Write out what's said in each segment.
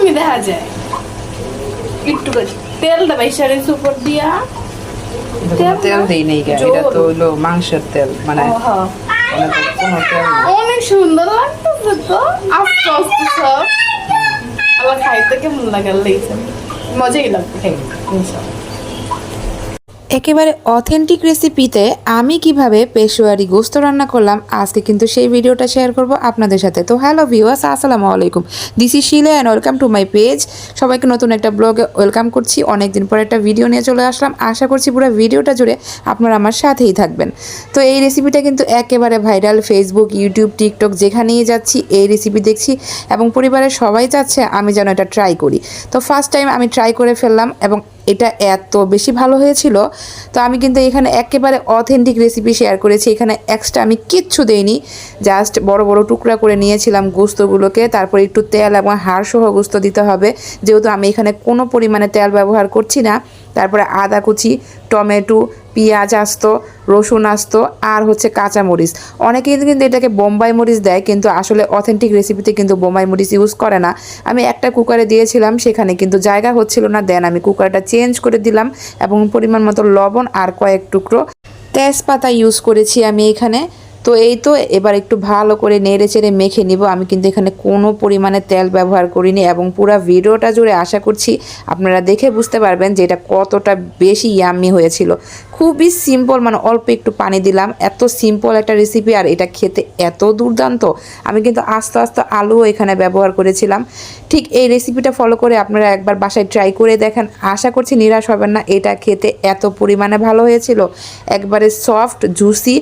কমই দেখা যায় একটু করে তেলটা বাইসারে উপর দিয়া তেল দেই নেই গা, এটা তো হলো মাংসের তেল, মানে কোনো তেল না। অনেক সুন্দর লাগতেছে তো আস্তে আস্তে সব আল্লাহ খাইতে কেমন লাগার লেগেছে মজাই লাগবে ইনশাআল্লাহ। একেবারে অথেন্টিক রেসিপিতে আমি কিভাবে পেশোয়ারি গোস্ত রান্না করলাম আজকে কিন্তু সেই ভিডিওটা শেয়ার করব আপনাদের সাথে। তো হ্যালো ভিউয়ার্স, আসসালামু আলাইকুম, this is Shila and welcome to my page. সবাইকে নতুন একটা ব্লগে ওয়েলকাম করছি। অনেকদিন পর একটা ভিডিও নিয়ে চলে আসলাম, আশা করছি পুরো ভিডিওটা জুড়ে আপনারা আমার সাথেই থাকবেন। তো এই রেসিপিটা কিন্তু একেবারে ভাইরাল, ফেসবুক, ইউটিউব, টিকটক যেখানেই যাচ্ছি এই রেসিপি দেখছি এবং পরিবারের সবাই চাচ্ছে আমি যেন এটা ট্রাই করি। তো ফার্স্ট টাইম আমি ট্রাই করে ফেললাম এবং এটা এত বেশি ভালো হয়েছিল। তো আমি কিন্তু এখানে একেবারে অথেন্টিক রেসিপি শেয়ার করেছি, এখানে এক্সট্রা আমি কিচ্ছু দেইনি, জাস্ট বড় বড় টুকরা করে নিয়েছিলাম গোস্তগুলোকে, তারপর একটু তেল এবং হাড় সহ গোস্ত দিতে হবে, যেহেতু আমি এখানে কোনো পরিমাণে তেল ব্যবহার করছি না। তারপরে আদা কুচি, টমেটো, পেঁয়াজ আস্ত, রসুন আস্ত আর হচ্ছে কাঁচামরিচ। অনেকেই কিন্তু এটাকে বোম্বাই মরিচ দেয়, কিন্তু আসলে অথেন্টিক রেসিপিতে কিন্তু বোম্বাই মরিচ ইউজ করে না। আমি একটা কুকারে দিয়েছিলাম, সেখানে কিন্তু জায়গা হচ্ছিল না, দেন আমি কুকারটা চেঞ্জ করে দিলাম এবং পরিমাণ মতো লবণ আর কয়েক টুকরো তেজপাতা ইউজ করেছি আমি এখানে। তো এই তো এবার একটু ভালো করে নেড়ে চেড়ে মেখে নিব। আমি কিন্তু এখানে কোনো পরিমাণে তেল ব্যবহার করিনি এবং পুরো ভিডিওটা জুড়ে আশা করছি আপনারা দেখে বুঝতে পারবেন যে এটা কতটা বেশি ইয়াম্মি হয়েছিল। খুবই সিম্পল, মানে অল্প একটু পানি দিলাম, এত সিম্পল একটা রেসিপি আর এটা খেতে এত দুর্দান্ত। আমি কিন্তু আস্তে আস্তে আলুও এখানে ব্যবহার করেছিলাম। ঠিক এই রেসিপিটা ফলো করে আপনারা একবার বাসায় ট্রাই করে দেখেন, আশা করছি নিরাশ হবেন না। এটা খেতে এত পরিমাণে ভালো হয়েছিল, একবারে সফট, জুসি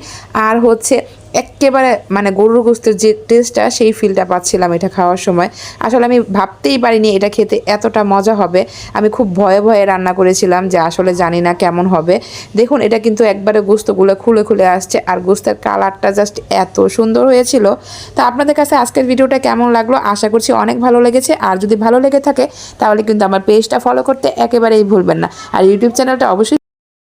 আর হচ্ছে একেবারে মানে গরুর গোস্তের যে টেস্টটা সেই ফিলটা পাচ্ছিলাম এটা খাওয়ার সময়। আসলে আমি ভাবতেই পারিনি এটা খেতে এতটা মজা হবে। আমি খুব ভয়ে ভয়ে রান্না করেছিলাম যে আসলে জানি না কেমন হবে। দেখুন এটা কিন্তু একবারে গোস্তগুলো খুলে খুলে আসছে আর গোস্তের কালারটা জাস্ট এত সুন্দর হয়েছিল। তো আপনাদের কাছে আজকের ভিডিওটা কেমন লাগলো, আশা করছি অনেক ভালো লেগেছে। আর যদি ভালো লেগে থাকে তাহলে কিন্তু আমার পেজটা ফলো করতে একেবারেই ভুলবেন না, আর ইউটিউব চ্যানেলটা অবশ্যই